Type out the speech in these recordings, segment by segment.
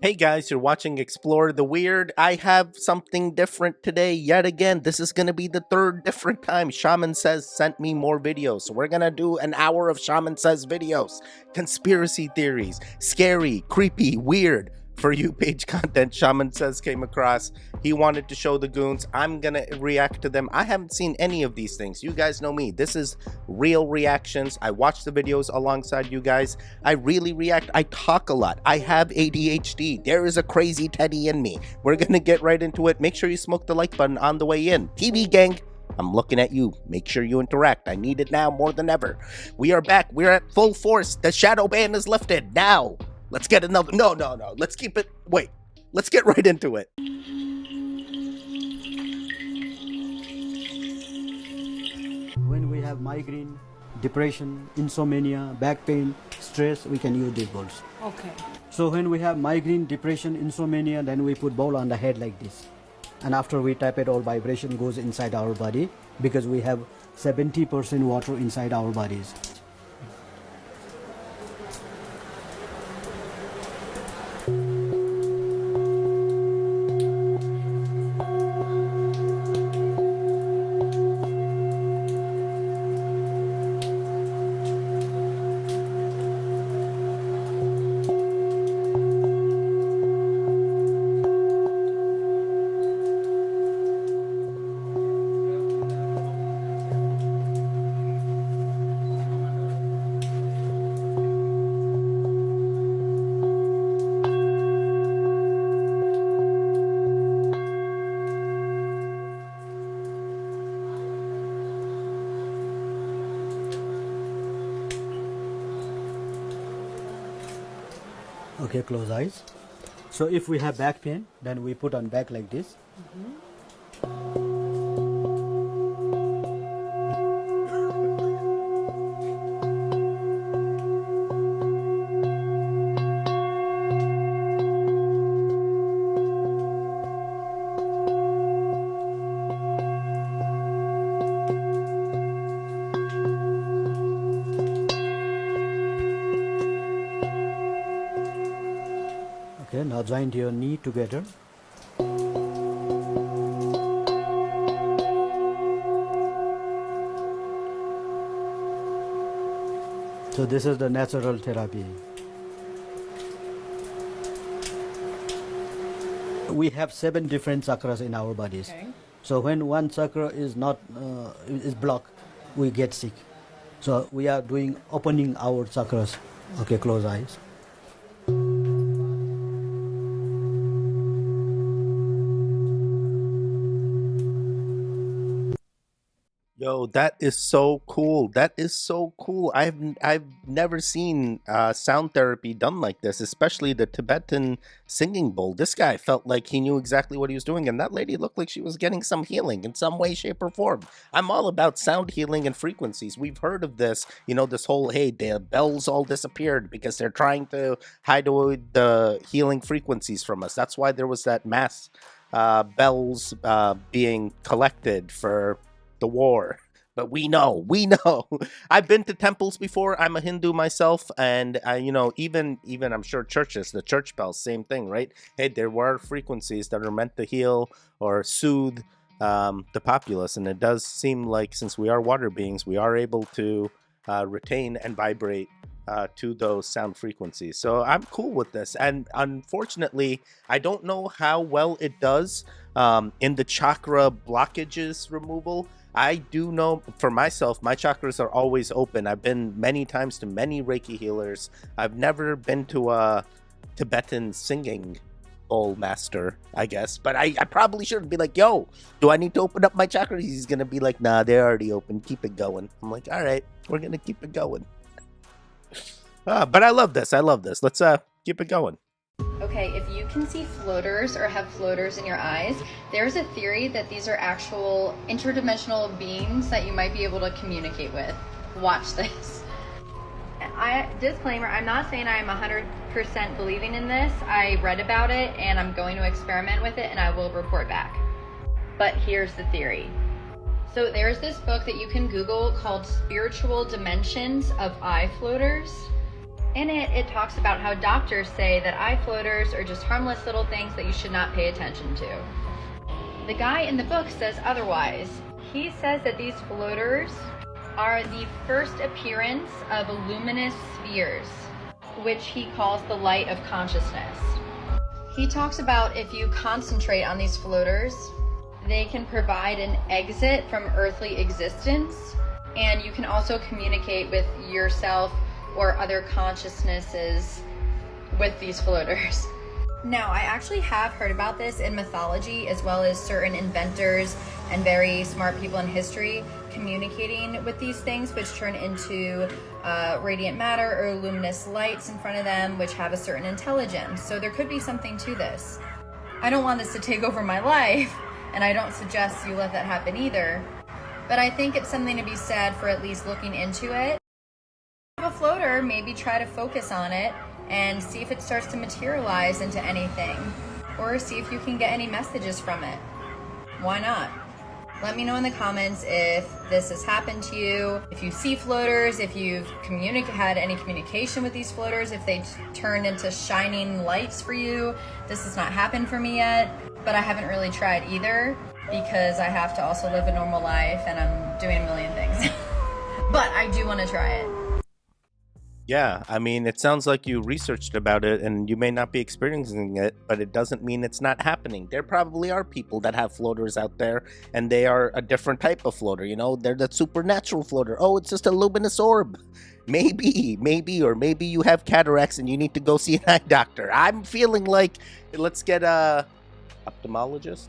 Hey guys, you're watching Explore the Weird. I have something different today, yet again. This is gonna be the third different time Shaman Says sent me more videos. So we're gonna do an hour of Shaman Says videos. Conspiracy theories, scary, creepy, weird. For you page content, Shaman Says came across. He wanted to show the goons. I'm gonna react to them. I haven't seen any of these things. You guys know me. This is real reactions. I watch the videos alongside you guys. I really react. I talk a lot. I have ADHD. There is a crazy Teddy in me. We're gonna get right into it. Make sure you smoke the like button on the way in. TV gang, I'm looking at you. Make sure you interact. I need it now more than ever. We are back. We're at full force. The shadow ban is lifted. Now, let's get another. No. Let's keep it. Wait. Let's get right into it. When we have migraine, depression, insomnia, back pain, stress, we can use these balls. Okay. So when we have migraine, depression, insomnia, then we put ball on the head like this. And after we tap it, all vibration goes inside our body because we have 70% water inside our bodies. Okay, close eyes. So if we have back pain, then we put on back like this. Okay, now join your knee together. So this is the natural therapy. We have 7 different chakras in our bodies. Okay. So when one chakra is not is blocked, we get sick. So we are doing opening our chakras. Okay, close eyes. Yo, that is so cool. That is so cool. I've never seen sound therapy done like this, especially the Tibetan singing bowl. This guy felt like he knew exactly what he was doing, and that lady looked like she was getting some healing in some way, shape, or form. I'm all about sound healing and frequencies. We've heard of this, this whole hey, the bells all disappeared because they're trying to hide away the healing frequencies from us. That's why there was that mass bells being collected for the war. But we know. I've been to temples before. I'm a Hindu myself, and even I'm sure churches, the church bells, same thing, right? Hey, there were frequencies that are meant to heal or soothe the populace, and it does seem like since we are water beings, we are able to retain and vibrate to those sound frequencies. So I'm cool with this. And unfortunately, I don't know how well it does in the chakra blockages removal. I do know for myself, my chakras are always open. I've been many times to many Reiki healers. I've never been to a Tibetan singing bowl master, I guess. But I probably should be like, yo, do I need to open up my chakras? He's going to be like, nah, they're already open. Keep it going. I'm like, all right, we're going to keep it going. But I love this. Let's keep it going. Okay, if you can see floaters or have floaters in your eyes, there's a theory that these are actual interdimensional beings that you might be able to communicate with. Watch this. Disclaimer, I'm not saying I'm 100% believing in this. I read about it and I'm going to experiment with it and I will report back. But here's the theory. So there's this book that you can Google called Spiritual Dimensions of Eye Floaters. In it, it talks about how doctors say that eye floaters are just harmless little things that you should not pay attention to. The guy in the book says otherwise. He says that these floaters are the first appearance of luminous spheres, which he calls the light of consciousness. He talks about if you concentrate on these floaters, they can provide an exit from earthly existence, and you can also communicate with yourself or other consciousnesses with these floaters. Now, I actually have heard about this in mythology, as well as certain inventors and very smart people in history communicating with these things, which turn into radiant matter or luminous lights in front of them, which have a certain intelligence. So there could be something to this. I don't want this to take over my life, and I don't suggest you let that happen either. But I think it's something to be said for at least looking into it. If you have a floater, maybe try to focus on it and see if it starts to materialize into anything, or see if you can get any messages from it. Why not? Let me know in the comments if this has happened to you, if you see floaters, if you've had any communication with these floaters, if they turned into shining lights for you. This has not happened for me yet, but I haven't really tried either because I have to also live a normal life and I'm doing a million things. But I do want to try it. Yeah, I mean, it sounds like you researched about it and you may not be experiencing it, but it doesn't mean it's not happening. There probably are people that have floaters out there and they are a different type of floater, you know? They're the supernatural floater. Oh, it's just a luminous orb. Maybe, or maybe you have cataracts and you need to go see an eye doctor. I'm feeling like let's get a ophthalmologist.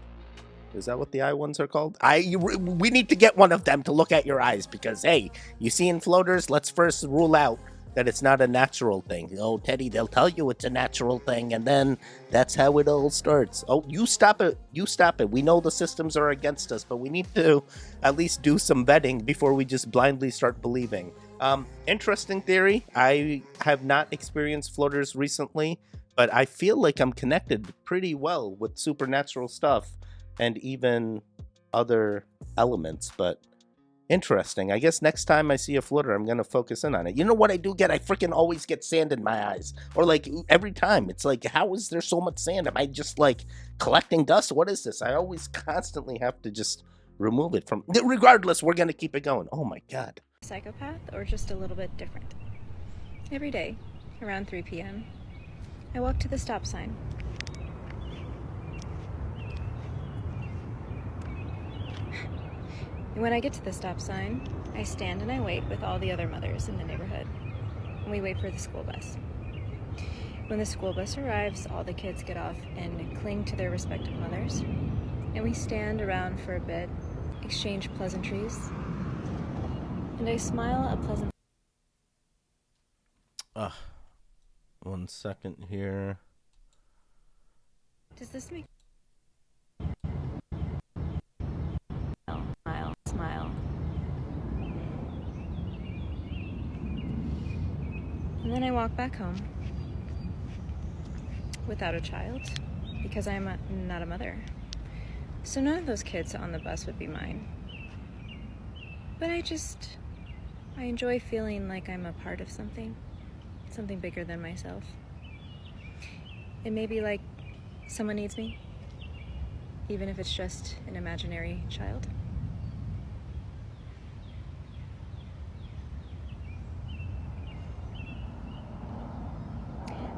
Is that what the eye ones are called? We need to get one of them to look at your eyes because, hey, you seeing floaters? Let's first rule out that it's not a natural thing. Oh, Teddy, they'll tell you it's a natural thing, and then that's how it all starts. Oh, you stop it. You stop it. We know the systems are against us, but we need to at least do some vetting before we just blindly start believing. Interesting theory. I have not experienced floaters recently, but I feel like I'm connected pretty well with supernatural stuff and even other elements, but interesting. I guess next time I see a floater, I'm gonna focus in on it. You know what I do get? I freaking always get sand in my eyes. Or like every time. It's like, how is there so much sand? Am I just like collecting dust? What is this? I always constantly have to just remove it from. Regardless, we're gonna keep it going. Oh my god. Psychopath, or just a little bit different. Every day, around 3 p.m., I walk to the stop sign. And when I get to the stop sign, I stand and I wait with all the other mothers in the neighborhood. And we wait for the school bus. When the school bus arrives, all the kids get off and cling to their respective mothers. And we stand around for a bit, exchange pleasantries, and I smile a pleasant... 1 second here. Does this make... Smile. And then I walk back home without a child because I'm not a mother. So none of those kids on the bus would be mine. But I enjoy feeling like I'm a part of something bigger than myself. It may be like someone needs me, even if it's just an imaginary child.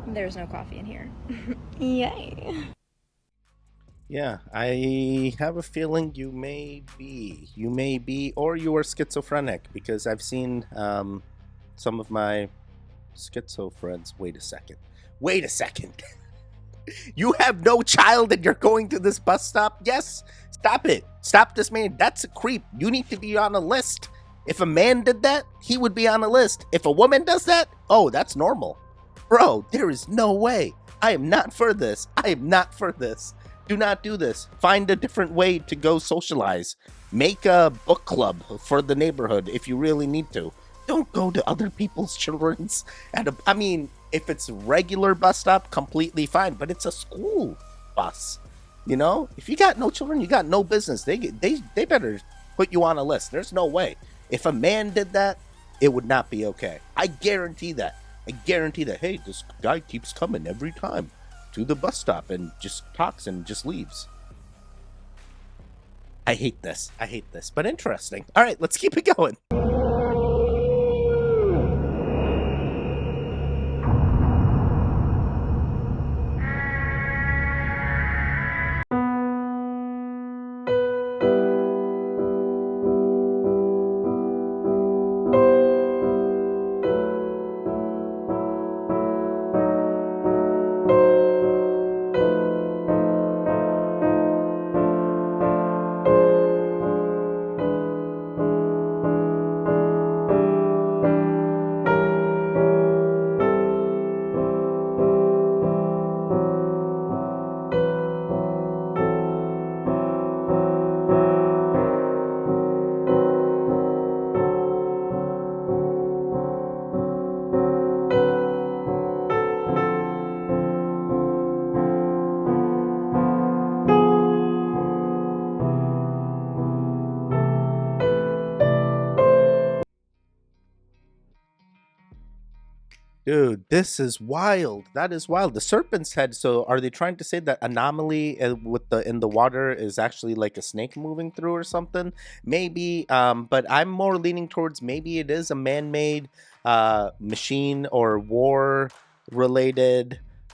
There's no coffee in here. Yay. Yeah, I have a feeling you may be, or you are schizophrenic, because I've seen some of my schizo friends. Wait a second. You have no child and you're going to this bus stop? Yes? Stop it. Stop this man. That's a creep. You need to be on a list. If a man did that, he would be on a list. If a woman does that, oh, that's normal. Bro, there is no way. I am not for this. Do not do this. Find a different way to go socialize. Make a book club for the neighborhood if you really need to. Don't go to other people's children's I mean, if it's regular bus stop, completely fine, but it's a school bus. You know? If you got no children, you got no business. They better put you on a list. There's no way. If a man did that, it would not be okay. I guarantee that. I guarantee that, hey, this guy keeps coming every time to the bus stop and just talks and just leaves. I hate this. I hate this, but interesting. All right, let's keep it going. Dude, this is wild. That is wild. The serpent's head. So, are they trying to say that anomaly with the in the water is actually like a snake moving through or something? Maybe. But I'm more leaning towards maybe it is a man-made machine or war-related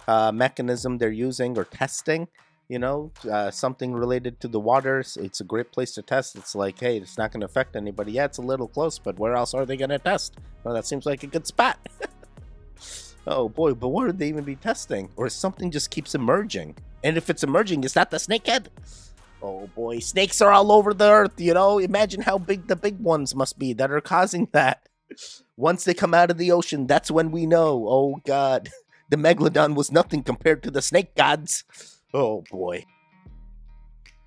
mechanism they're using or testing. Something related to the water. It's a great place to test. It's like, hey, it's not going to affect anybody. Yeah, it's a little close, but where else are they going to test? Well, that seems like a good spot. Oh boy, but what would they even be testing? Or something just keeps emerging? And if it's emerging, is that the snakehead? Oh boy, snakes are all over the earth, Imagine how big the big ones must be that are causing that. Once they come out of the ocean, that's when we know. Oh god, the megalodon was nothing compared to the snake gods. Oh boy.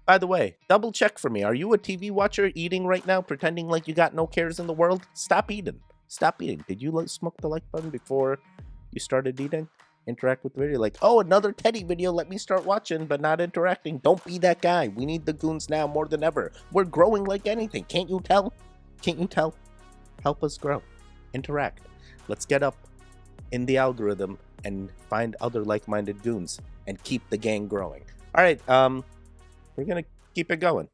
By the way, double check for me. Are you a TV watcher eating right now, pretending like you got no cares in the world? Stop eating. Stop eating. Did you smoke the like button before you started eating? Interact with the video. Like, oh, another Teddy video. Let me start watching, but not interacting. Don't be that guy. We need the goons now more than ever. We're growing like anything. Can't you tell? Can't you tell? Help us grow. Interact. Let's get up in the algorithm and find other like-minded goons and keep the gang growing. All right, we're gonna keep it going.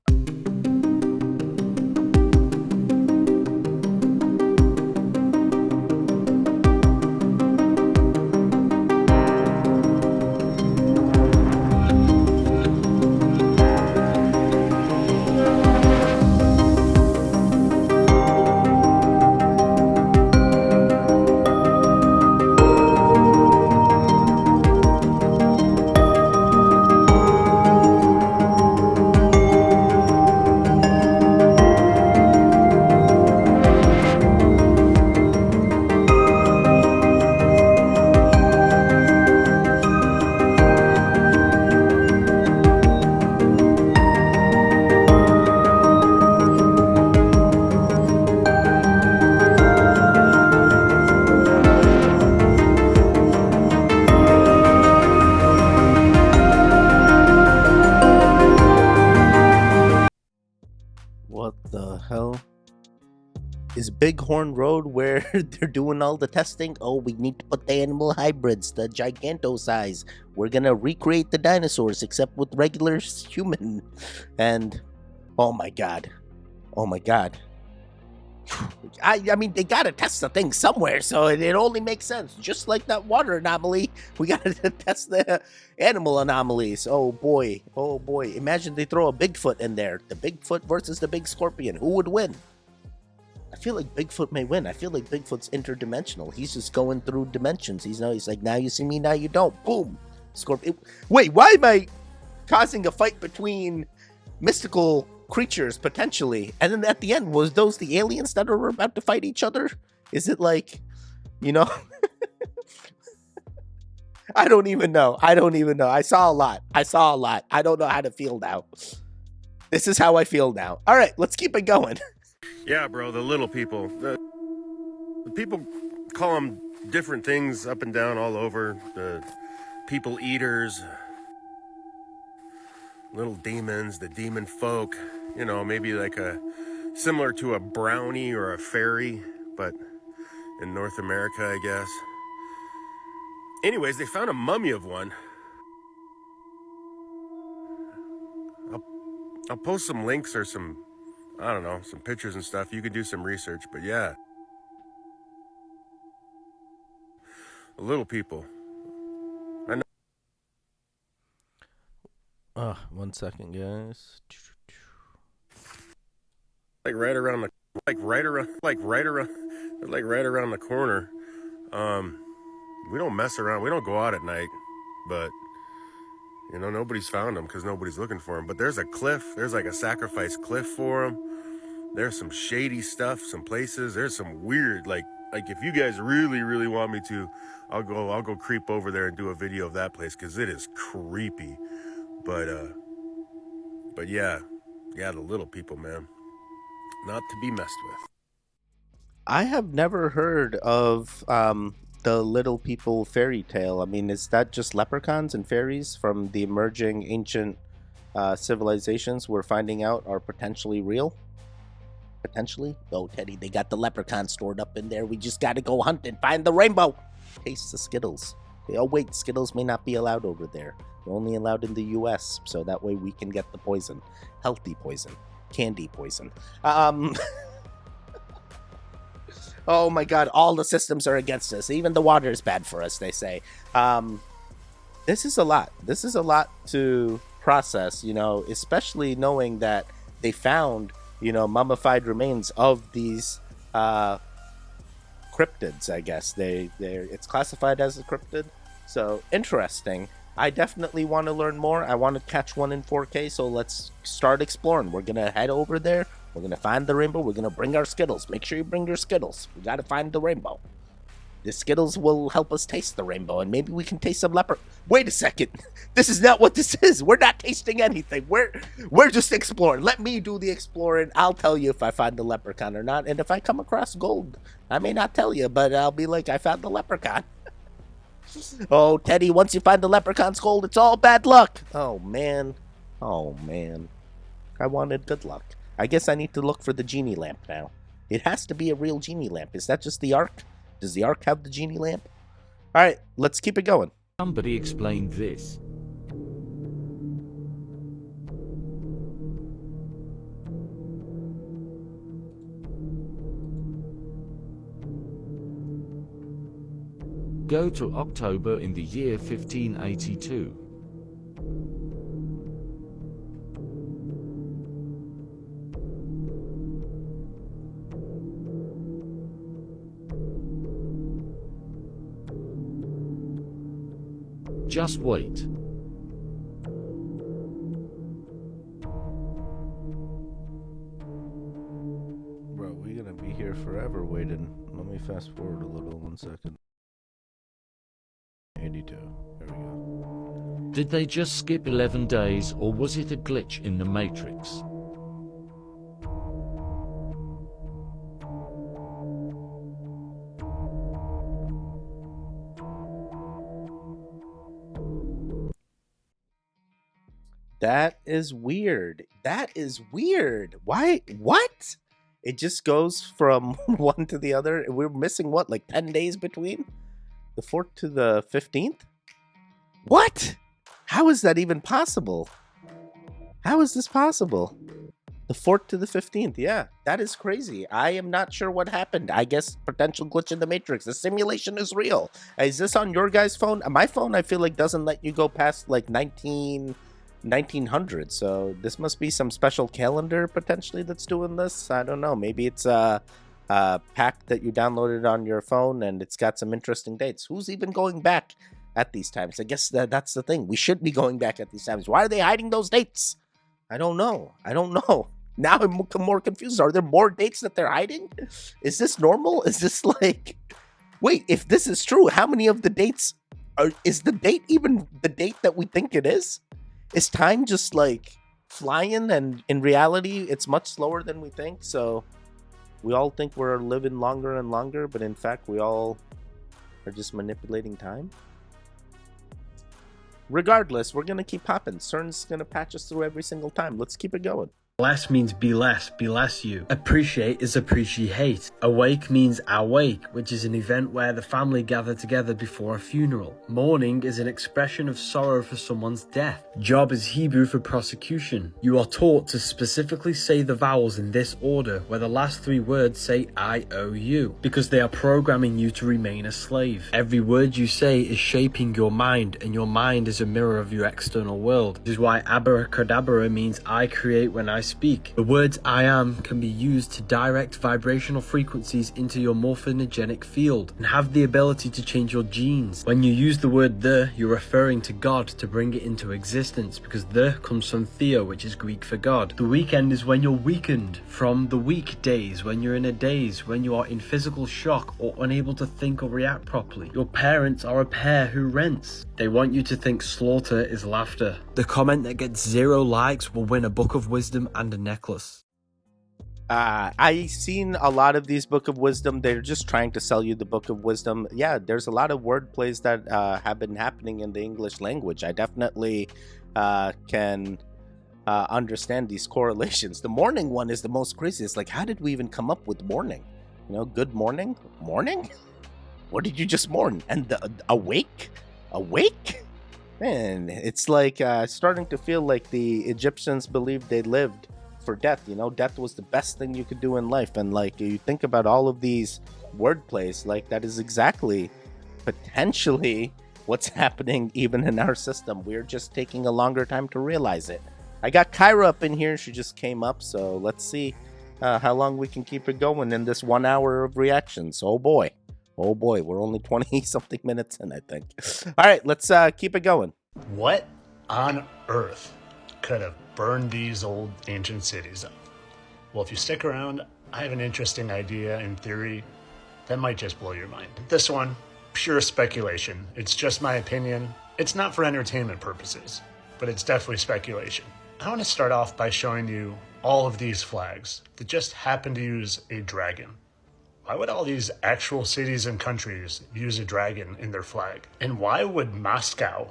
What the hell? Is Bighorn Road where they're doing all the testing? Oh, we need to put the animal hybrids, the giganto size. We're gonna recreate the dinosaurs except with regular human. And oh my god. Oh my god. I mean, they gotta test the thing somewhere, so it only makes sense. Just like that water anomaly, we gotta test the animal anomalies. Oh boy, oh boy. Imagine they throw a Bigfoot in there. The Bigfoot versus the big scorpion. Who would win? I feel like Bigfoot may win. I feel like Bigfoot's interdimensional. He's just going through dimensions. He's like, now you see me, now you don't. Boom. Scorpion. Wait, why am I causing a fight between mystical creatures potentially? And then at the end, was those the aliens that are about to fight each other? Is it like, I don't even know. I saw a lot. I don't know how to feel now. This is how I feel now. All right, let's keep it going. Yeah, bro, the little people. The people call them different things up and down all over. The people eaters, little demons, the demon folk. Maybe like similar to a brownie or a fairy, but in North America, I guess. Anyways, they found a mummy of one. I'll, I'll post some links or some, I don't know, some pictures and stuff. You can do some research, but yeah. Little people. I know. One second, guys. Like right around the, right around the corner. We don't mess around. We don't go out at night, but you know, nobody's found them because nobody's looking for them. But there's a cliff. There's like a sacrifice cliff for them. There's some shady stuff, some places. There's some weird, like if you guys really, really want me to, I'll go creep over there and do a video of that place because it is creepy. But yeah, the little people, man, not to be messed with. I have never heard of the Little People fairy tale. I mean, is that just leprechauns and fairies from the emerging ancient civilizations we're finding out are potentially real? Potentially? Oh, Teddy, they got the leprechaun stored up in there. We just got to go hunt and find the rainbow. Taste the Skittles. Oh, wait, Skittles may not be allowed over there. They're only allowed in the U.S., so that way we can get the poison. Healthy poison. Candy poison. Oh my god, all the systems are against us. Even the water is bad for us, they say. This is a lot. This is a lot to process, you know, especially knowing that they found, you know, mummified remains of these cryptids, I guess. It's classified as a cryptid. So, interesting. I definitely want to learn more. I want to catch one in 4K, so let's start exploring. We're going to head over there. We're going to find the rainbow. We're going to bring our Skittles. Make sure you bring your Skittles. We got to find the rainbow. The Skittles will help us taste the rainbow, and maybe we can taste some leper. Wait a second. This is not what this is. We're not tasting anything. We're just exploring. Let me do the exploring. I'll tell you if I find the leprechaun or not. And if I come across gold, I may not tell you, but I'll be like, I found the leprechaun. Oh, Teddy, once you find the leprechaun's gold, it's all bad luck. Oh, man. Oh, man. I wanted good luck. I guess I need to look for the genie lamp now. It has to be a real genie lamp. Is that just the Ark? Does the Ark have the genie lamp? All right, let's keep it going. Somebody explained this. Go to October in the year 1582. Just wait. Bro, we're gonna be here forever waiting. Let me fast forward a little, 1 second. 82. There we go. Did they just skip 11 days, or was it a glitch in the Matrix? That is weird. That is weird. Why? What? It just goes from one to the other. We're missing what, like 10 days between? The 4th to the 15th? What? How is that even possible? How is this possible? The 4th to the 15th, yeah. That is crazy. I am not sure what happened. I guess potential glitch in the Matrix. The simulation is real. Is this on your guys' phone? My phone, I feel like, doesn't let you go past like 1900. So this must be some special calendar potentially that's doing this. I don't know. Maybe it's a pack that you downloaded on your phone and it's got some interesting dates. Who's even going back at these times? I guess that's the thing. We should be going back at these times. Why are they hiding those dates? I don't know. Now I'm more confused. Are there more dates that they're hiding? Is this normal? Is this like... Wait, if this is true, how many of the dates is the date even the date that we think it is? Is time just like flying, and in reality it's much slower than we think? So we all think we're living longer and longer, but in fact we all are just manipulating time. Regardless, we're gonna keep hopping. CERN's gonna patch us through every single time. Let's keep it going. Bless means be less you. Appreciate is appreciate. Awake means awake, which is an event where the family gather together before a funeral. Mourning is an expression of sorrow for someone's death. Job is Hebrew for prosecution. You are taught to specifically say the vowels in this order, where the last three words say I-O-U, because they are programming you to remain a slave. Every word you say is shaping your mind, and your mind is a mirror of your external world. This is why abracadabra means I create when I speak. The words I am can be used to direct vibrational frequencies into your morphogenetic field and have the ability to change your genes. When you use the word the, you're referring to God to bring it into existence, because the comes from theo, which is Greek for God. The weekend is when you're weakened from the weekdays, when you're in a daze, when you are in physical shock or unable to think or react properly. Your parents are a pair who rents. They want you to think slaughter is laughter. The comment that gets 0 likes will win a book of wisdom and a necklace. I seen a lot of these book of wisdom. They're just trying to sell you the book of wisdom. Yeah, there's a lot of word plays that have been happening in the English language. I definitely can understand these correlations. The morning one is the most crazy. It's like, how did we even come up with morning? You know, good morning? Morning? What did you just mourn? And the awake? Awake? Man, it's like starting to feel like the Egyptians believed they lived for death. You know, death was the best thing you could do in life. And like, you think about all of these word plays, like that is exactly potentially what's happening even in our system. We're just taking a longer time to realize it. I got Kyra up in here. She just came up. So let's see how long we can keep it going in this 1 hour of reactions. Oh boy. Oh boy, we're only 20 something minutes in, I think. All right, let's keep it going. What on earth could have burned these old ancient cities up? Well, if you stick around, I have an interesting idea and theory that might just blow your mind. This one, pure speculation. It's just my opinion. It's not for entertainment purposes, but it's definitely speculation. I want to start off by showing you all of these flags that just happen to use a dragon. Why would all these actual cities and countries use a dragon in their flag? And why would Moscow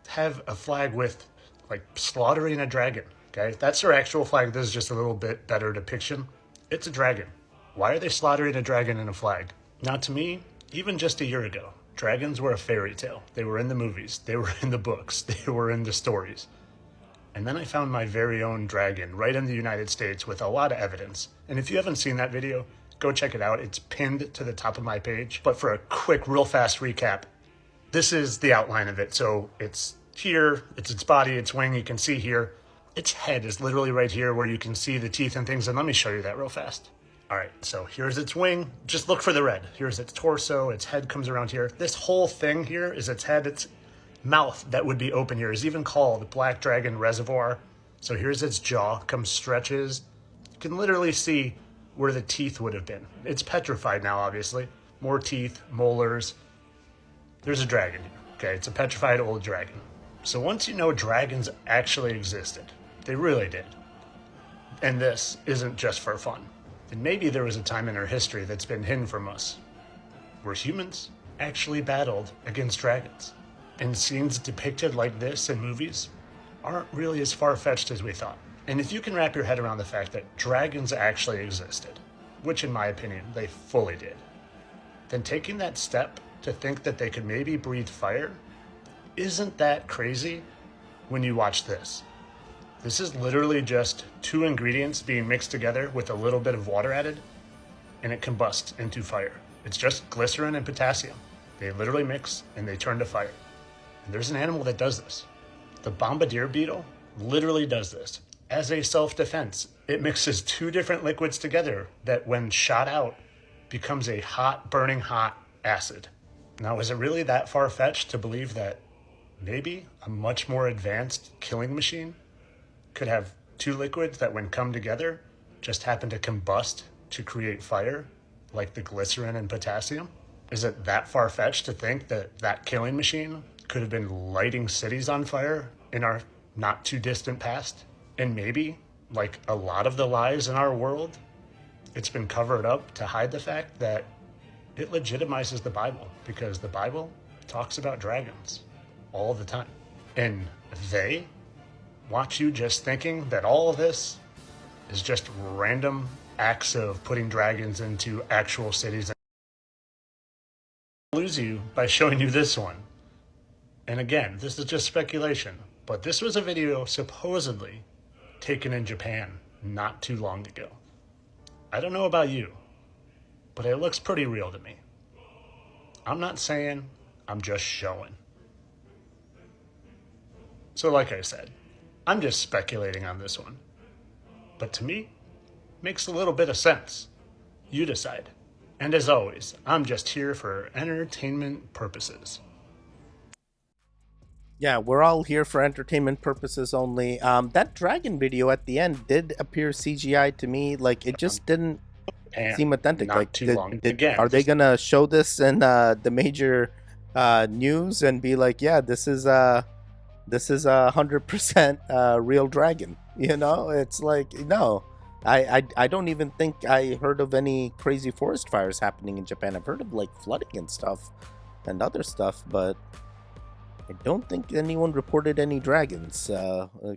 have a flag with, like, slaughtering a dragon? Okay, that's their actual flag. This is just a little bit better depiction. It's a dragon. Why are they slaughtering a dragon in a flag? Now, to me, even just a year ago, dragons were a fairy tale. They were in the movies. They were in the books. They were in the stories. And then I found my very own dragon right in the United States with a lot of evidence. And if you haven't seen that video, go check it out. It's pinned to the top of my page. But for a quick, real fast recap, this is the outline of it. So it's here, it's its body, its wing, you can see here. Its head is literally right here where you can see the teeth and things. And let me show you that real fast. All right, so here's its wing. Just look for the red. Here's its torso. Its head comes around here. This whole thing here is its head. Its mouth that would be open here is even called Black Dragon Reservoir. So here's its jaw, comes stretches. You can literally see where the teeth would have been. It's petrified now, obviously. More teeth, molars. There's a dragon here, okay? It's a petrified old dragon. So once you know dragons actually existed, they really did, and this isn't just for fun, then maybe there was a time in our history that's been hidden from us, where humans actually battled against dragons. And scenes depicted like this in movies aren't really as far-fetched as we thought. And if you can wrap your head around the fact that dragons actually existed, which in my opinion, they fully did, then taking that step to think that they could maybe breathe fire isn't that crazy when you watch this. This is literally just 2 ingredients being mixed together with a little bit of water added, and it combusts into fire. It's just glycerin and potassium. They literally mix and they turn to fire. And there's an animal that does this. The bombardier beetle literally does this. As a self-defense, it mixes 2 different liquids together that when shot out becomes a hot, burning hot acid. Now, is it really that far-fetched to believe that maybe a much more advanced killing machine could have 2 liquids that when come together just happen to combust to create fire, like the glycerin and potassium? Is it that far-fetched to think that that killing machine could have been lighting cities on fire in our not too distant past? And maybe, like a lot of the lies in our world, it's been covered up to hide the fact that it legitimizes the Bible, because the Bible talks about dragons all the time. And they watch you just thinking that all of this is just random acts of putting dragons into actual cities. I'll lose you by showing you this one. And again, this is just speculation, but this was a video supposedly taken in Japan not too long ago. I don't know about you, but it looks pretty real to me. I'm not saying, I'm just showing. So like I said, I'm just speculating on this one. But to me, makes a little bit of sense. You decide. And as always, I'm just here for entertainment purposes. Yeah, we're all here for entertainment purposes only. That dragon video at the end did appear CGI to me. Like, it just didn't And seem authentic. not Like, too long. Again, are they gonna show this in the major news and be like, yeah, this is 100% real dragon? You know, it's like, no. I don't even think I heard of any crazy forest fires happening in Japan. I've heard of like flooding and stuff and other stuff, but I don't think anyone reported any dragons.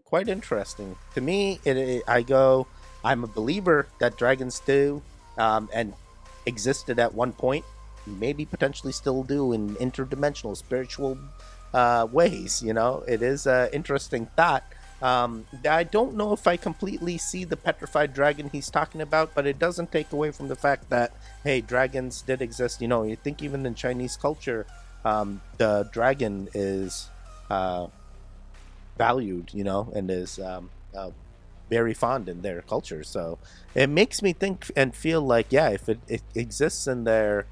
Quite interesting. To me, I'm a believer that dragons do and existed at one point, maybe potentially still do in interdimensional, spiritual ways. You know, it is an interesting thought. I don't know if I completely see the petrified dragon he's talking about, but it doesn't take away from the fact that, hey, dragons did exist. You know, you think even in Chinese culture, the dragon is valued, you know, and is very fond in their culture. So it makes me think and feel like, yeah, if it exists in their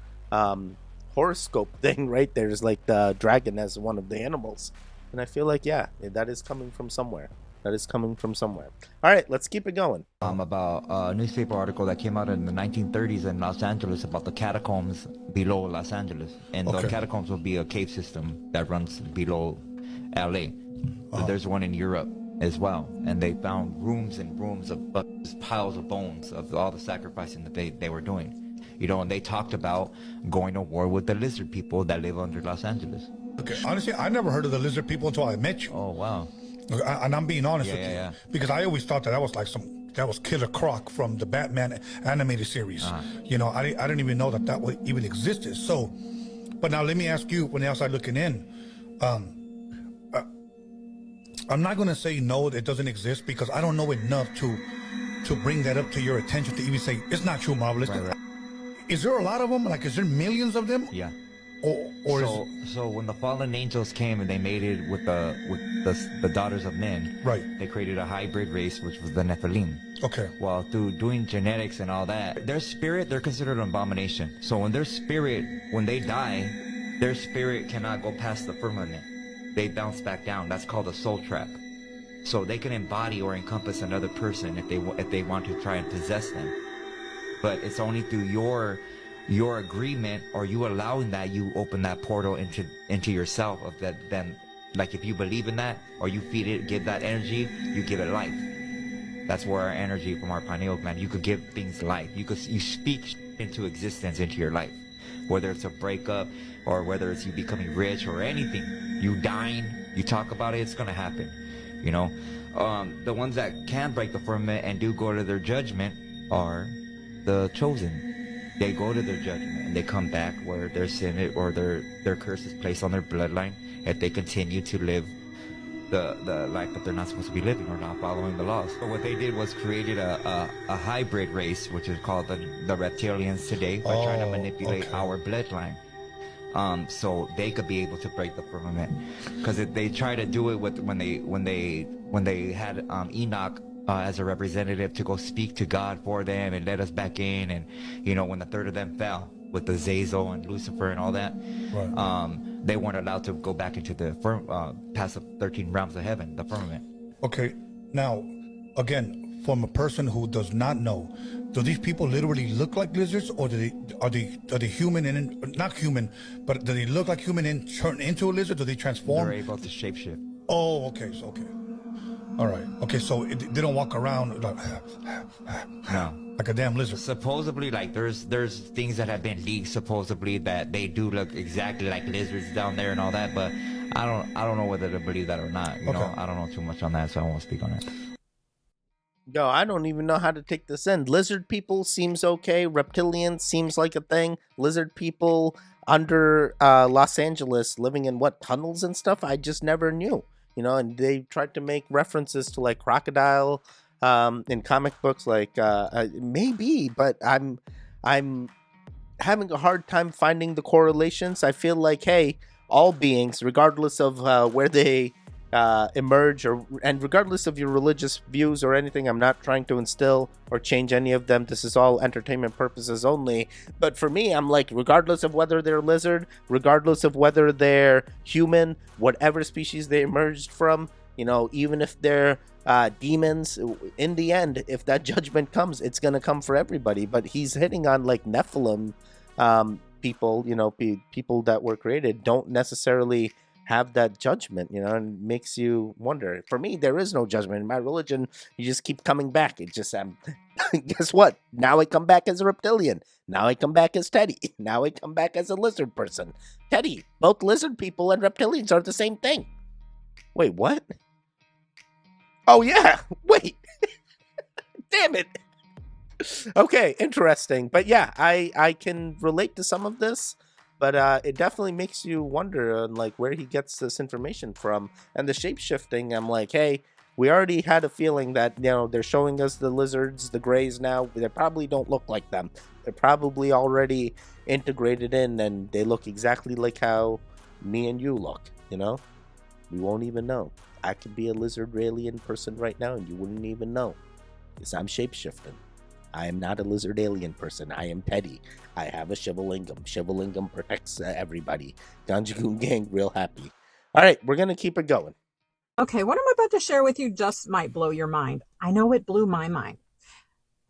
horoscope thing, right, there's like the dragon as one of the animals. And I feel like, yeah, that is coming from somewhere. That is coming from somewhere. All right, let's keep it going. About a newspaper article that came out in the 1930s in Los Angeles about the catacombs below Los Angeles. And the catacombs will be a cave system that runs below LA. There's one in Europe as well. And they found rooms and rooms of piles of bones of all the sacrificing that they were doing. You know, and they talked about going to war with the lizard people that live under Los Angeles. Okay, honestly, I never heard of the lizard people until I met you. Oh, wow. And I'm being honest with you. Because I always thought that was like that was Killer Croc from the Batman animated series. You know, I didn't even know that even existed. So, but now let me ask you, from the outside looking in, I'm not going to say no, it doesn't exist, because I don't know enough to bring that up to your attention to even say, it's not true, Marvelous. Right. Is there a lot of them? Like, is there millions of them? Yeah. So when the fallen angels came and they mated with the daughters of men, right? They created a hybrid race, which was the Nephilim. Okay. Well, through doing genetics and all that, their spirit, they're considered an abomination. So when they die, their spirit cannot go past the firmament. They bounce back down. That's called a soul trap. So they can embody or encompass another person if they want to try and possess them. But it's only through your agreement or you allowing that you open that portal into yourself of that. Then, like, if you believe in that or you feed it, give that energy, you give it life. That's where our energy from our pineal gland, you could give things life. You speak into existence into your life, whether it's a breakup or whether it's you becoming rich or anything. You dying, you talk about it, it's gonna happen. You know, the ones that can break the firmament and do go to their judgment are the chosen. They go to their judgment and they come back where their sin or their curse is placed on their bloodline if they continue to live the life that they're not supposed to be living or not following the laws. So what they did was created a hybrid race, which is called the reptilians today, by trying to manipulate our bloodline. So they could be able to break the firmament, because they try to do it with when they had Enoch as a representative to go speak to God for them and let us back in, and you know, when the third of them fell with the Zazel and Lucifer and all that, right. They weren't allowed to go back into the past the 13 realms of heaven, the firmament. Okay, now again, from a person who does not know, do these people literally look like lizards, or are they human and not human, but do they look like human and turn into a lizard? Do they transform? They're able to shapeshift. Oh, okay, so okay. All right. Okay, so they don't walk around like no, like a damn lizard. Supposedly, like there's things that have been leaked supposedly that they do look exactly like lizards down there and all that, but I don't know whether to believe that or not. You know, I don't know too much on that, so I won't speak on it. Yo, I don't even know how to take this in. Lizard people seems okay. Reptilians seems like a thing. Lizard people under Los Angeles living in what tunnels and stuff. I just never knew. And they tried to make references to like crocodile in comic books, like maybe, but I'm having a hard time finding the correlations. I feel like, hey, all beings, regardless of where they emerge, and regardless of your religious views or anything, I'm not trying to instill or change any of them. This is all entertainment purposes only. But for me, I'm like, regardless of whether they're lizard, regardless of whether they're human, whatever species they emerged from, even if they're demons, in the end, if that judgment comes, it's gonna come for everybody. But he's hitting on like Nephilim people, people that were created don't necessarily have that judgment, and makes you wonder. For me, there is no judgment in my religion. You just keep coming back. It just guess what? Now I come back as a reptilian. Now I come back as Teddy. Now I come back as a lizard person. Teddy, both lizard people and reptilians are the same thing. Wait, what? Oh yeah. Wait. Damn it. Okay, interesting. But yeah, I can relate to some of this, but it definitely makes you wonder on like where he gets this information from. And the shape shifting, I'm like, hey, we already had a feeling that they're showing us the lizards, the grays now. They probably don't look like them. They're probably already integrated in, and they look exactly like how me and you look. We won't even know. I could be a lizard alien person right now, and you wouldn't even know, because I'm shape shifting. I am not a lizard alien person. I am Teddy. I have a Shivalingam. Shivalingam protects everybody. Ganjagoon Gang, real happy. All right, we're going to keep it going. Okay, what I'm about to share with you just might blow your mind. I know it blew my mind.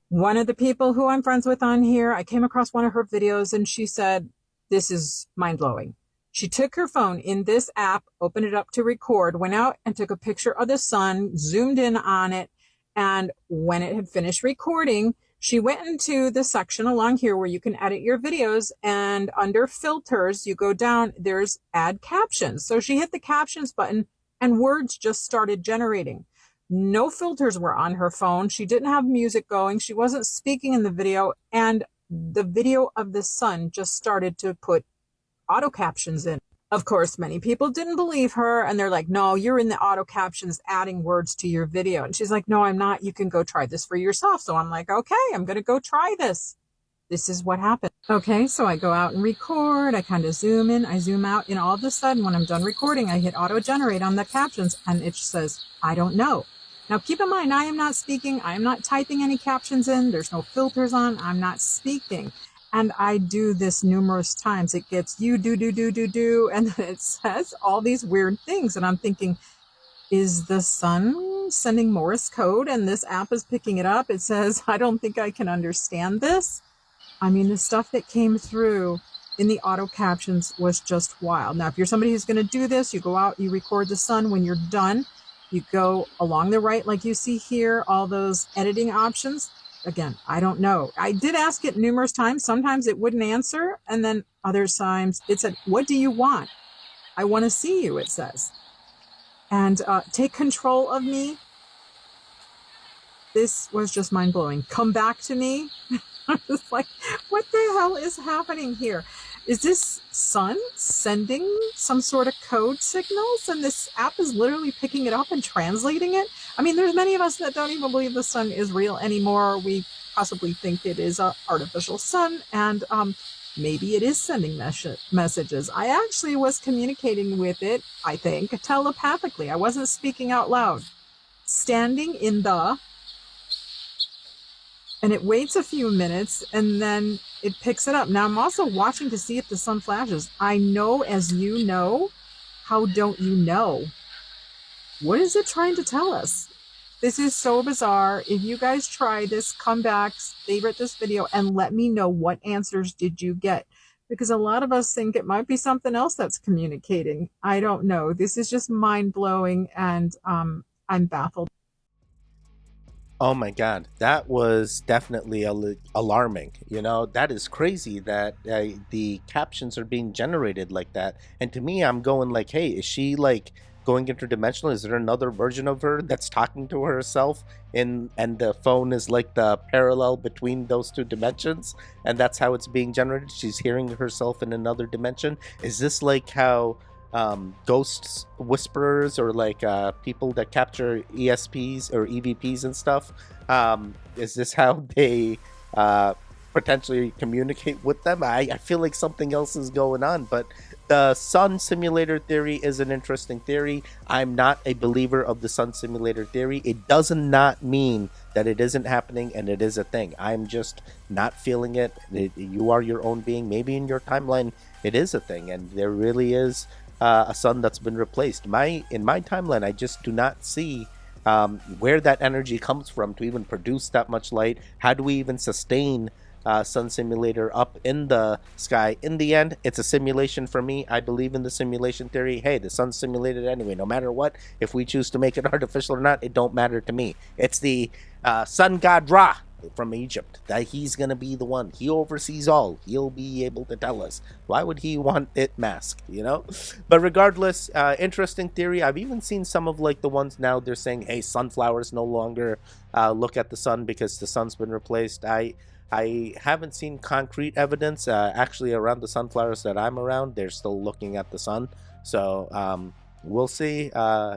One of the people who I'm friends with on here, I came across one of her videos and she said, this is mind-blowing. She took her phone in this app, opened it up to record, went out and took a picture of the sun, zoomed in on it, and when it had finished recording, she went into the section along here where you can edit your videos, and under filters, you go down, there's add captions. So she hit the captions button and words just started generating. No filters were on her phone. She didn't have music going. She wasn't speaking in the video, and the video of the sun just started to put auto captions in. Of course, many people didn't believe her, and they're like, no, you're in the auto captions adding words to your video. And she's like, no, I'm not. You can go try this for yourself. So I'm like, okay, I'm going to go try this. This is what happened. Okay, so I go out and record. I kind of zoom in, I zoom out, and all of a sudden, when I'm done recording, I hit auto generate on the captions, and it says, I don't know. Now, keep in mind, I am not speaking. I am not typing any captions in. There's no filters on. I'm not speaking. And I do this numerous times. It gets you do, and then it says all these weird things. And I'm thinking, is the sun sending Morse code and this app is picking it up? It says, I don't think I can understand this. I mean, the stuff that came through in the auto captions was just wild. Now, if you're somebody who's going to do this, you go out, you record the sun. When you're done, you go along the right, like you see here, all those editing options. Again, I don't know. I did ask it numerous times. Sometimes it wouldn't answer. And then other times it said, what do you want? I want to see you, it says. And take control of me. This was just mind-blowing. Come back to me. I was like, what the hell is happening here? Is this sun sending some sort of code signals? And this app is literally picking it up and translating it? I mean, there's many of us that don't even believe the sun is real anymore. We possibly think it is an artificial sun, and maybe it is sending messages. I actually was communicating with it, I think, telepathically. I wasn't speaking out loud. Standing in the... And it waits a few minutes, and then it picks it up. Now, I'm also watching to see if the sun flashes. I know, as you know, how don't you know? What is it trying to tell us? This is so bizarre. If you guys try this, come back, favorite this video, and let me know what answers did you get. Because a lot of us think it might be something else that's communicating. I don't know. This is just mind-blowing, and I'm baffled. Oh my God, that was definitely alarming. That is crazy that the captions are being generated like that. And to me, I'm going like, hey, is she like going interdimensional? Is there another version of her that's talking to herself and the phone is like the parallel between those two dimensions, and that's how it's being generated? She's hearing herself in another dimension. Is this like how ghosts, whisperers, or like people that capture ESPs or EVPs and stuff, is this how they potentially communicate with them? I feel like something else is going on, but the sun simulator theory is an interesting theory. I'm not a believer of the sun simulator theory. It does not mean that it isn't happening and it is a thing. I'm just not feeling it. You are your own being. Maybe in your timeline it is a thing, and there really is a sun that's been replaced. In my timeline, I just do not see where that energy comes from to even produce that much light. How do we even sustain sun simulator up in the sky? In the end, it's a simulation for me. I believe in the simulation theory. Hey, the sun's simulated anyway. No matter what, if we choose to make it artificial or not, it don't matter to me. It's the sun god Ra from Egypt, that he's gonna be the one. He oversees all. He'll be able to tell us. Why would he want it masked, you know? But regardless, interesting theory. I've even seen some of like the ones now they're saying, hey, sunflowers no longer look at the sun because the sun's been replaced. I haven't seen concrete evidence. Actually, around the sunflowers that I'm around, they're still looking at the sun. So we'll see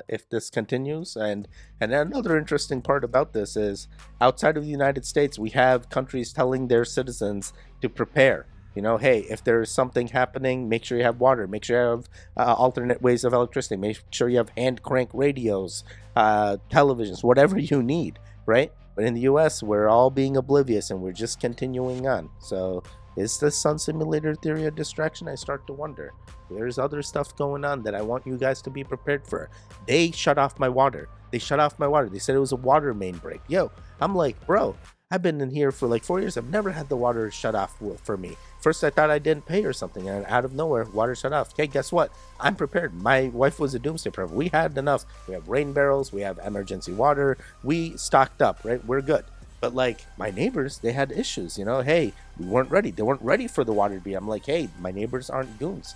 if this continues. And another interesting part about this is, outside of the United States, we have countries telling their citizens to prepare. You know, hey, if there's something happening, make sure you have water. Make sure you have alternate ways of electricity. Make sure you have hand crank radios, televisions, whatever you need, right? But in the US, we're all being oblivious and we're just continuing on. So is the sun simulator theory a distraction? I start to wonder. There's other stuff going on that I want you guys to be prepared for. They shut off my water. They shut off my water. They said it was a water main break. Yo, I'm like, bro, I've been in here for like 4 years. I've never had the water shut off for me. First, I thought I didn't pay or something, and out of nowhere, water shut off. Okay, guess what? I'm prepared. My wife was a doomsday prepper. We had enough. We have rain barrels. We have emergency water. We stocked up, right? We're good. But like my neighbors, they had issues. You know, hey, we weren't ready. They weren't ready for the water to be. I'm like, hey, my neighbors aren't goons.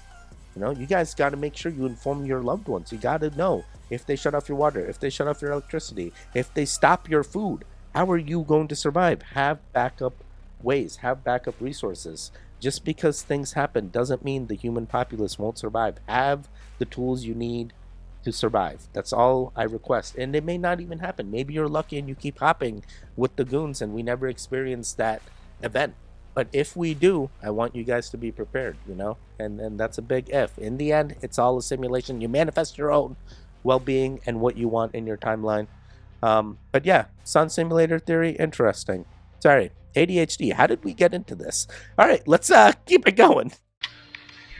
You know, you guys got to make sure you inform your loved ones. You got to know if they shut off your water, if they shut off your electricity, if they stop your food. How are you going to survive? Have backup ways, have backup resources. Just because things happen doesn't mean the human populace won't survive. Have the tools you need to survive. That's all I request. And it may not even happen. Maybe you're lucky and you keep hopping with the goons and we never experience that event. But if we do, I want you guys to be prepared, you know? And that's a big if. In the end, it's all a simulation. You manifest your own well-being and what you want in your timeline. But yeah, sun simulator theory, interesting. Sorry, ADHD. How did we get into this? All right, let's keep it going.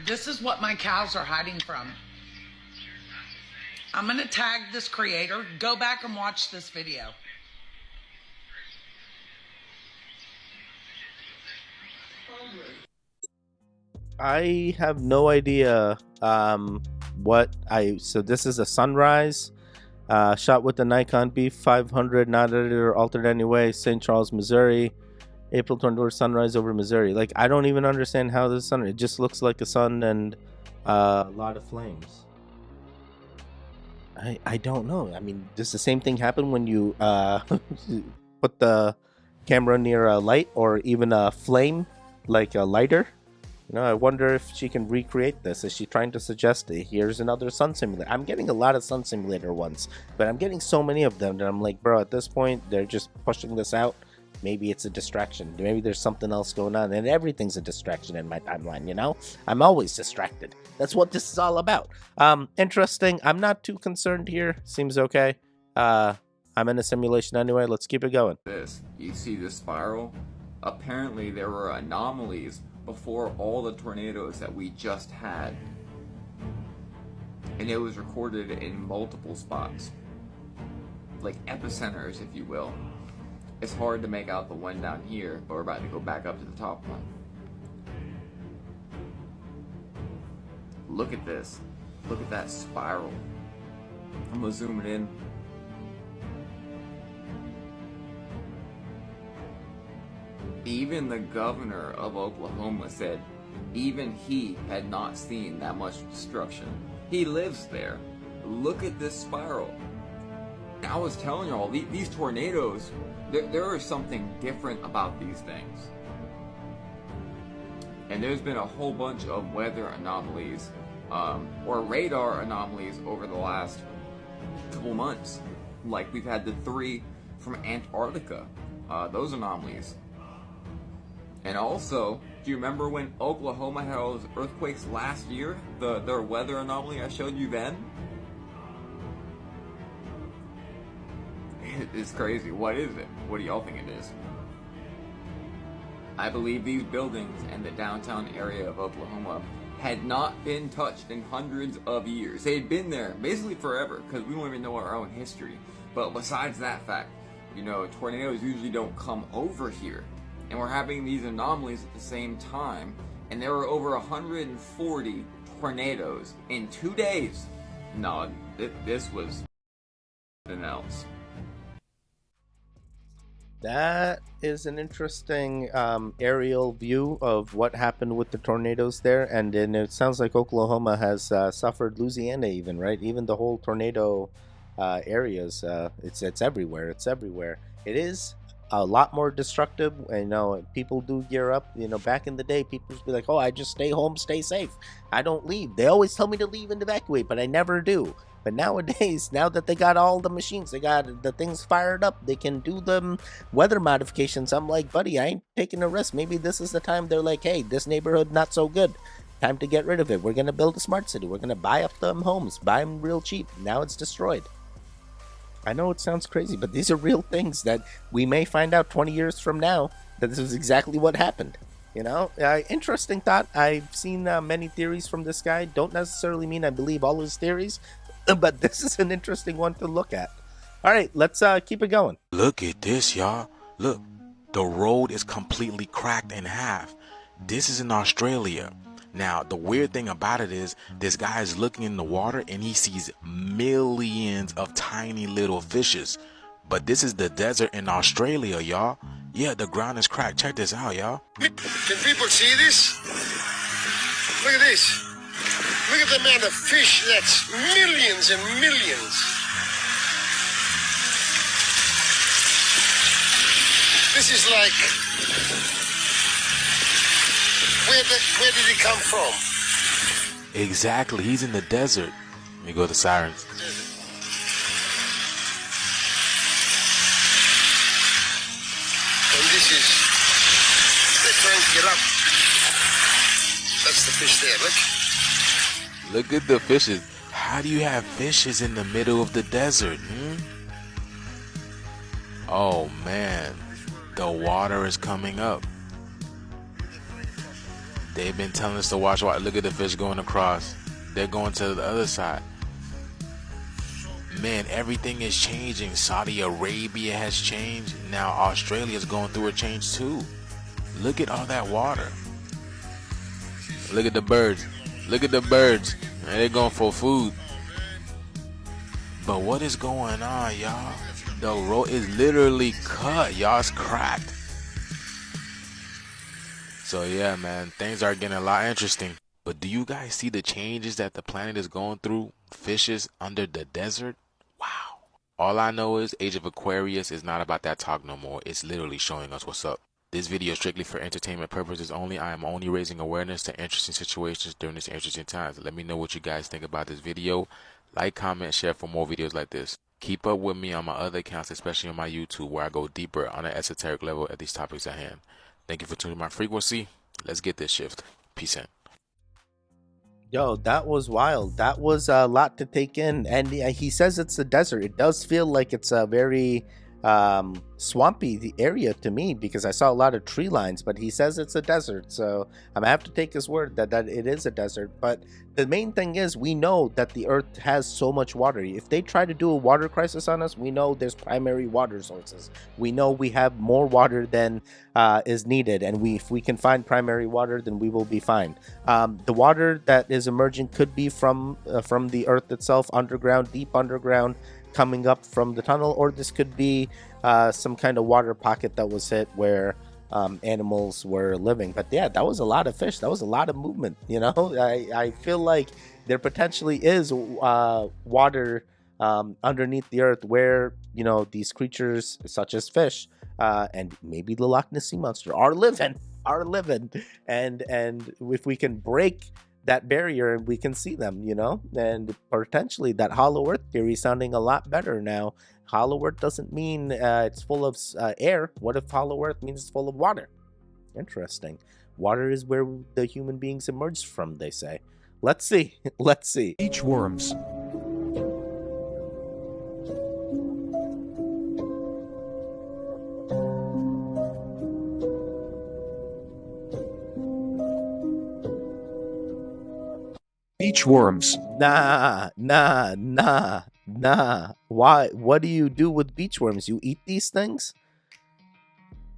This is what my cows are hiding from. I'm gonna tag this creator. Go back and watch this video. I have no idea so this is a sunrise shot with the Nikon B500, not edited or altered anyway, St. Charles, Missouri, April 24th, sunrise over Missouri. Like, I don't even understand how the sun, it just looks like a sun and a lot of flames. I don't know. I mean, does the same thing happen when you put the camera near a light or even a flame, like a lighter? You know, I wonder if she can recreate this. Is she trying to suggest that here's another sun simulator? I'm getting a lot of sun simulator ones, but I'm getting so many of them that I'm like, bro, at this point, they're just pushing this out. Maybe it's a distraction. Maybe there's something else going on, and everything's a distraction in my timeline, you know? I'm always distracted. That's what this is all about. Interesting. I'm not too concerned here. Seems okay. I'm in a simulation anyway. Let's keep it going. You see this spiral? Apparently there were anomalies before all the tornadoes that we just had. And it was recorded in multiple spots. Like epicenters, if you will. It's hard to make out the one down here, but we're about to go back up to the top one. Look at this. Look at that spiral. I'm gonna zoom it in. Even the governor of Oklahoma said even he had not seen that much destruction. He lives there. Look at this spiral. I was telling y'all, these tornadoes, there is something different about these things. And there's been a whole bunch of weather anomalies, or radar anomalies over the last couple months. Like we've had the 3 from Antarctica, those anomalies. And also, do you remember when Oklahoma had all those earthquakes last year? Their weather anomaly I showed you then? It's crazy. What is it? What do y'all think it is? I believe these buildings and the downtown area of Oklahoma had not been touched in hundreds of years. They had been there basically forever because we don't even know our own history. But besides that fact, you know, tornadoes usually don't come over here. And we're having these anomalies at the same time. And there were over 140 tornadoes in 2 days. No, this was something else. That is an interesting aerial view of what happened with the tornadoes there, and then it sounds like Oklahoma has suffered. Louisiana, even, right? Even the whole tornado areas. It's everywhere. It's everywhere. It is a lot more destructive. I know people do gear up. You know, back in the day, people used to be like, "Oh, I just stay home, stay safe. I don't leave." They always tell me to leave and evacuate, but I never do. But nowadays, now that they got all the machines, they got the things fired up, they can do them weather modifications. I'm like, buddy, I ain't taking a risk. Maybe this is the time they're like, hey, this neighborhood not so good. Time to get rid of it. We're going to build a smart city. We're going to buy up them homes, buy them real cheap. Now it's destroyed. I know it sounds crazy, but these are real things that we may find out 20 years from now that this was exactly what happened. You know, interesting thought. I've seen many theories from this guy. Don't necessarily mean I believe all his theories, but this is an interesting one to look at. All right, let's keep it going. Look at this, y'all. Look, the road is completely cracked in half. This is in Australia. Now, the weird thing about it is this guy is looking in the water and he sees millions of tiny little fishes. But this is the desert in Australia, y'all. Yeah, the ground is cracked. Check this out, y'all. Can people see this? Look at this. Look at the amount of fish. That's millions and millions. This is like, where did it come from? Exactly. He's in the desert. Let me go to the sirens. And this is, they're trying to get up. That's the fish there, look. Look at the fishes. How do you have fishes in the middle of the desert? Oh man, the water is coming up. They've been telling us to watch. Look at the fish going across. They're going to the other side. Man, everything is changing. Saudi Arabia has changed. Now Australia is going through a change too. Look at all that water. Look at the birds. Look at the birds. They're going for food. But what is going on, y'all? The road is literally cut. Y'all, it's cracked. So yeah, man, things are getting a lot interesting. But do you guys see the changes that the planet is going through? Fishes under the desert? Wow. All I know is Age of Aquarius is not about that talk no more. It's literally showing us what's up. This video is strictly for entertainment purposes only. I am only raising awareness to interesting situations during this interesting times. Let me know what you guys think about this video. Like, comment, share for more videos like this. Keep up with me on my other accounts, especially on my YouTube, where I go deeper on an esoteric level at these topics at hand. Thank you for tuning my frequency. Let's get this shift. Peace out. Yo, that was wild. That was a lot to take in. And he says it's a desert. It does feel like it's a very swampy area to me because I saw a lot of tree lines, but he says it's a desert. So I'm gonna have to take his word that it is a desert. But the main thing is we know that the earth has so much water. If they try to do a water crisis on us, we know there's primary water sources. We know we have more water than is needed, and if we can find primary water, then we will be fine. The water that is emerging could be from the earth itself, underground, deep underground, coming up from the tunnel, or this could be some kind of water pocket that was hit where animals were living. But yeah, that was a lot of fish. That was a lot of movement. I feel like there potentially is water underneath the earth where these creatures such as fish and maybe the Loch Ness sea monster are living, and if we can break that barrier and we can see them, and potentially that hollow earth theory sounding a lot better now. Hollow earth doesn't mean it's full of air. What if hollow earth means it's full of water? Interesting. Water is where the human beings emerged from, they say. Let's see. Let's see. Beach worms. Beach worms. Nah. Why? What do you do with beach worms? You eat these things?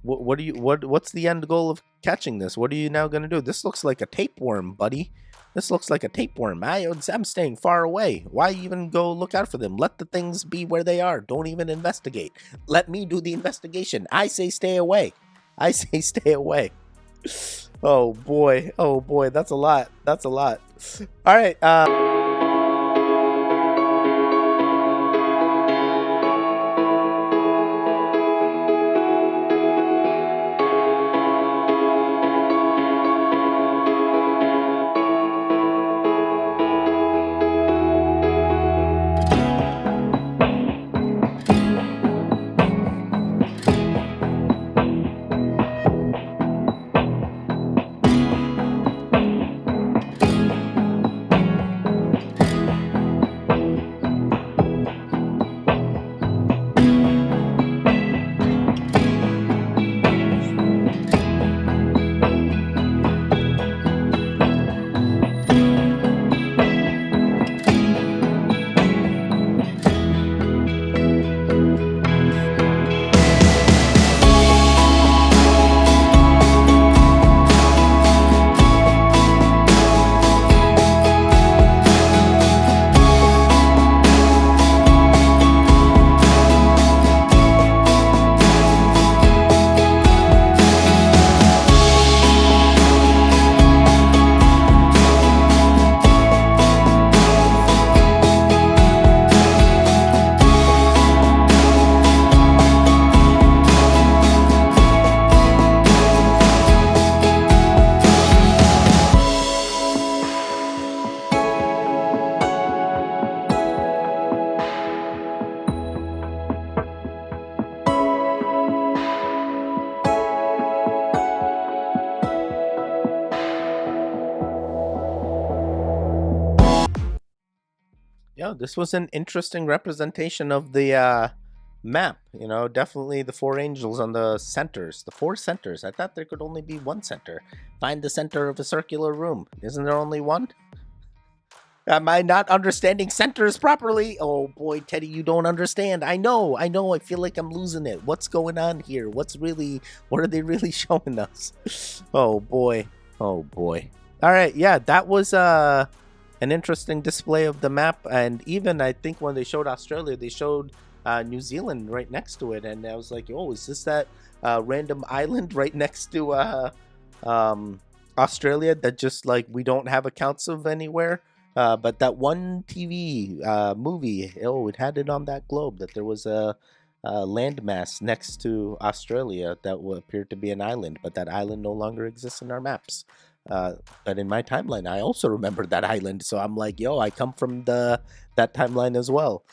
What's the end goal of catching this? What are you now gonna do? This looks like a tapeworm, buddy. This looks like a tapeworm. I'm staying far away. Why even go look out for them? Let the things be where they are. Don't even investigate. Let me do the investigation. I say stay away. I say stay away. Oh boy. That's a lot. All right. Yeah, this was an interesting representation of the map. Definitely the four angels on the centers, the four centers. I thought there could only be one center. Find the center of a circular room. Isn't there only one? Am I not understanding centers properly? Oh boy, Teddy, you don't understand. I know. I feel like I'm losing it. What's going on here? What are they really showing us? Oh boy. All right, yeah, that was an interesting display of the map, and even I think when they showed Australia, they showed New Zealand right next to it, and I was like, oh, is this that random island right next to Australia that just like we don't have accounts of anywhere? But that one TV movie, it had it on that globe that there was a landmass next to Australia that appeared to be an island, but that island no longer exists in our maps. But in my timeline, I also remember that island, so I'm like, yo, I come from that timeline as well.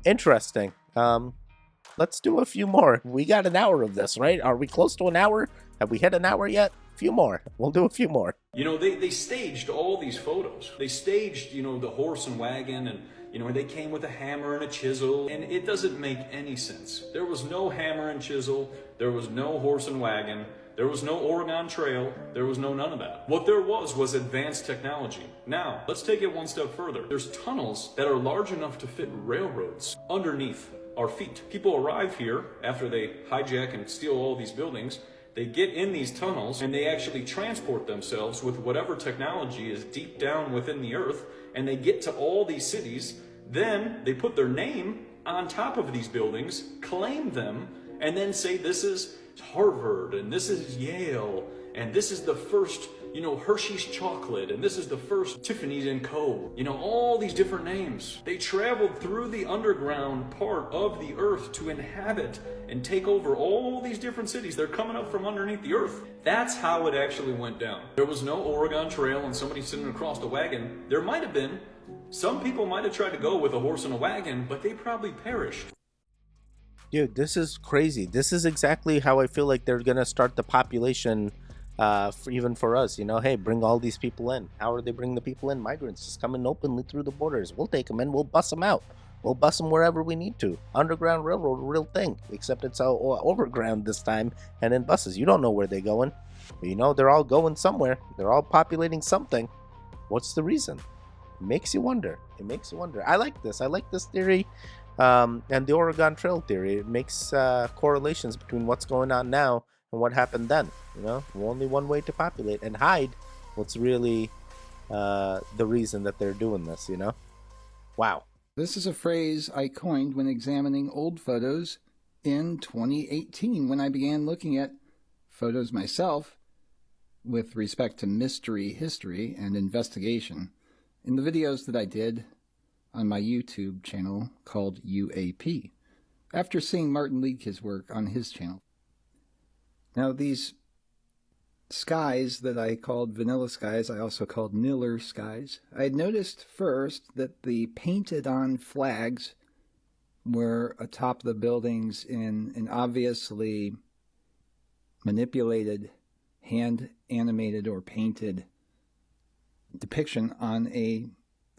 Interesting. Let's do a few more. We got an hour of this, right? Are we close to an hour? Have we hit an hour yet? A few more. We'll do a few more. They staged all these photos. They staged, the horse and wagon, and they came with a hammer and a chisel, and it doesn't make any sense. There was no hammer and chisel. There was no horse and wagon. There was no Oregon Trail. There was none of that. What there was advanced technology. Now, let's take it one step further. There's tunnels that are large enough to fit railroads underneath our feet. People arrive here after they hijack and steal all these buildings. They get in these tunnels and they actually transport themselves with whatever technology is deep down within the earth, and they get to all these cities. Then they put their name on top of these buildings, claim them, and then say this is Harvard, and this is Yale, and this is the first, Hershey's chocolate, and this is the first Tiffany's & Co. All these different names. They traveled through the underground part of the earth to inhabit and take over all these different cities. They're coming up from underneath the earth. That's how it actually went down. There was no Oregon Trail and somebody sitting across the wagon. There might have been. Some people might have tried to go with a horse and a wagon, but they probably perished. Dude, this is crazy. This is exactly how I feel like they're gonna start the population, even for us. Hey, bring all these people in. How are they bringing the people in? Migrants just coming openly through the borders. We'll take them in. We'll bust them out. We'll bust them wherever we need to. Underground Railroad, a real thing. Except it's overground this time and in buses. You don't know where they're going. But they're all going somewhere. They're all populating something. What's the reason? It makes you wonder. It makes you wonder. I like this. I like this theory. And the Oregon Trail theory. It makes correlations between what's going on now and what happened then. Only one way to populate and hide what's really the reason that they're doing this. Wow. This is a phrase I coined when examining old photos in 2018 when I began looking at photos myself with respect to mystery history and investigation in the videos that I did on my YouTube channel called UAP, after seeing Martin leak his work on his channel. Now these skies that I called vanilla skies, I also called Miller skies. I had noticed first that the painted on flags were atop the buildings in an obviously manipulated, hand animated or painted depiction on a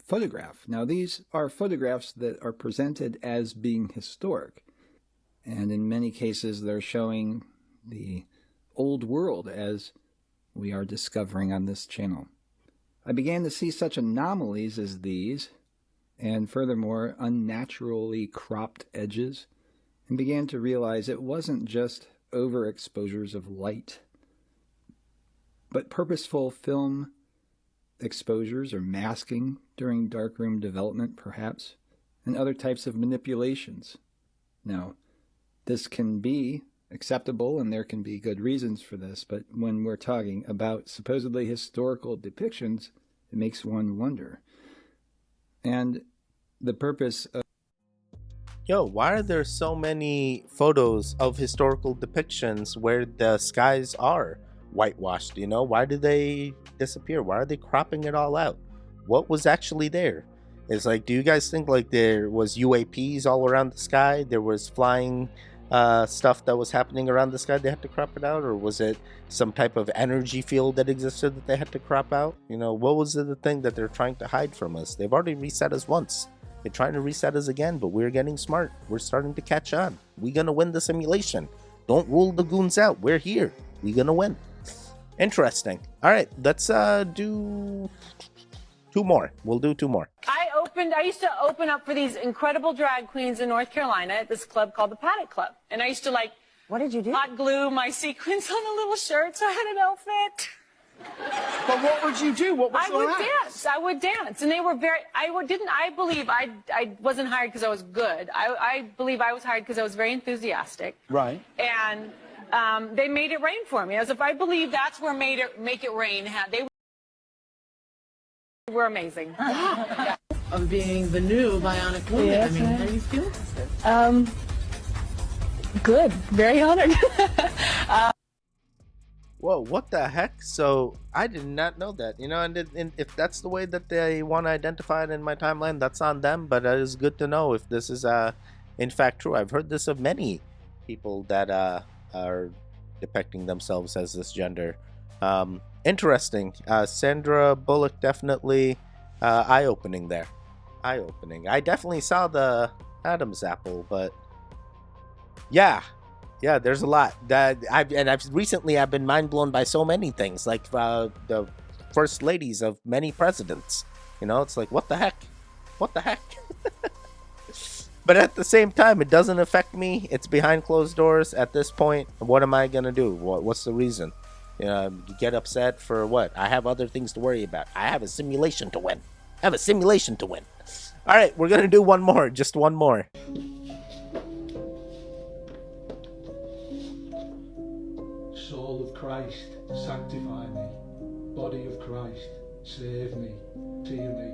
photograph. Now these are photographs that are presented as being historic, and in many cases they're showing the old world as we are discovering on this channel. I began to see such anomalies as these, and furthermore unnaturally cropped edges, and began to realize it wasn't just overexposures of light, but purposeful film exposures or masking during darkroom development, perhaps, and other types of manipulations. Now, this can be acceptable and there can be good reasons for this, but when we're talking about supposedly historical depictions, it makes one wonder. And the purpose of Why are there so many photos of historical depictions where the skies are whitewashed? Why do they disappear? Why are they cropping it all out? What was actually there? It's like, do you guys think like there was UAPs all around the sky? There was flying stuff that was happening around the sky, they had to crop it out? Or was it some type of energy field that existed that they had to crop out? What was the thing that they're trying to hide from us? They've already reset us once. They're trying to reset us again, but we're getting smart. We're starting to catch on. We're gonna win the simulation. Don't rule the goons out. We're here. We're gonna win. Interesting. All right, let's do two more. We'll do two more. I used to open up for these incredible drag queens in North Carolina at this club called the Paddock Club. And I used to what did you do? Hot glue my sequins on the little shirt so I had an outfit. But what would you do? What was I would dance. And they were I believe I wasn't hired because I was good. I believe I was hired because I was very enthusiastic. Right. And they made it rain for me. As if I believe that's where Make It Rain had. They were amazing. Yeah. Of being the new bionic woman. Yes, how do you feel? Good. Very honored. Whoa, what the heck? So I did not know that. And if that's the way that they want to identify it in my timeline, that's on them. But it is good to know if this is in fact true. I've heard this of many people that are depicting themselves as this gender. Interesting. Sandra Bullock, definitely eye-opening there. Eye-opening. I definitely saw the Adam's apple, but yeah, there's a lot that I've recently been mind blown by so many things, like the first ladies of many presidents. It's like, what the heck? But at the same time, it doesn't affect me. It's behind closed doors at this point. What am I gonna do? What's the reason? You get upset for what? I have other things to worry about. I have a simulation to win. All right, we're gonna do one more. Just one more. Christ, sanctify me. Body of Christ, save me, heal me.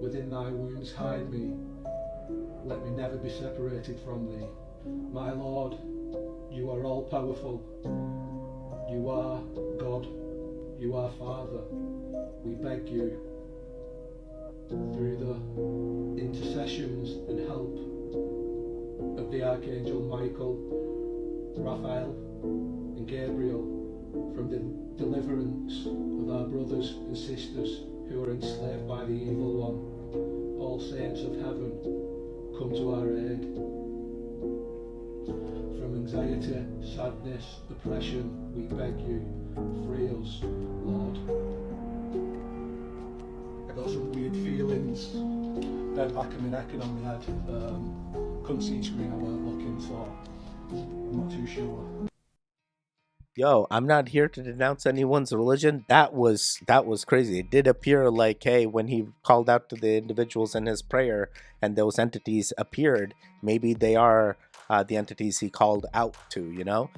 Within thy wounds hide me. Let me never be separated from thee. My Lord, you are all powerful. You are God. You are Father. We beg you, through the intercessions and help of the Archangel Michael, Raphael and Gabriel, from the deliverance of our brothers and sisters who are enslaved by the evil one. All saints of heaven, come to our aid. From anxiety, sadness, depression, we beg you, free us, Lord. I got some weird feelings down back of my neck and on my head. Couldn't see screen, I weren't looking, so I'm not too sure. Yo, I'm not here to denounce anyone's religion. That was crazy. It did appear like, hey, when he called out to the individuals in his prayer and those entities appeared, maybe they are the entities he called out to, you know?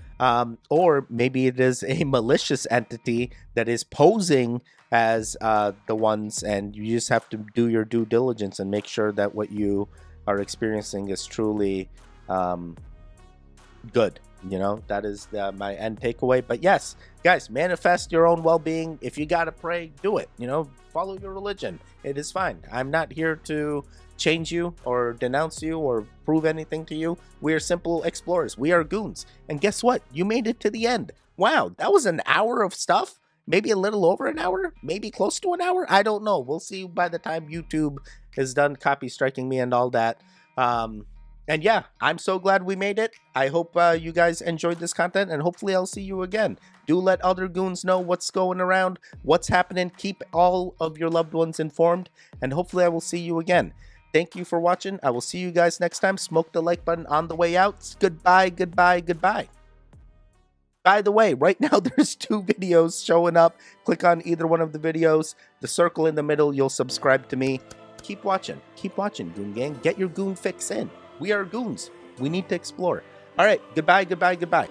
Or maybe it is a malicious entity that is posing as the ones, and you just have to do your due diligence and make sure that what you are experiencing is truly good. You know, that is my end takeaway. But yes, guys, manifest your own well-being. If you gotta pray, do it. You know, follow your religion. It is fine. I'm not here to change you or denounce you or prove anything to you. We are simple explorers. We are goons. And guess what? You made it to the end. Wow, that was an hour of stuff. Maybe a little over an hour, maybe close to an hour. I don't know. We'll see by the time YouTube is done copy striking me and all that. And yeah, I'm so glad we made it. I hope you guys enjoyed this content, and hopefully I'll see you again. Do let other goons know what's going around, what's happening. Keep all of your loved ones informed, and hopefully I will see you again. Thank you for watching. I will see you guys next time. Smoke the like button on the way out. Goodbye, goodbye, goodbye. By the way, right now there's 2 videos showing up. Click on either one of the videos. The circle in the middle, you'll subscribe to me. Keep watching, Goon Gang. Get your goon fix in. We are goons. We need to explore. All right, goodbye, goodbye, goodbye.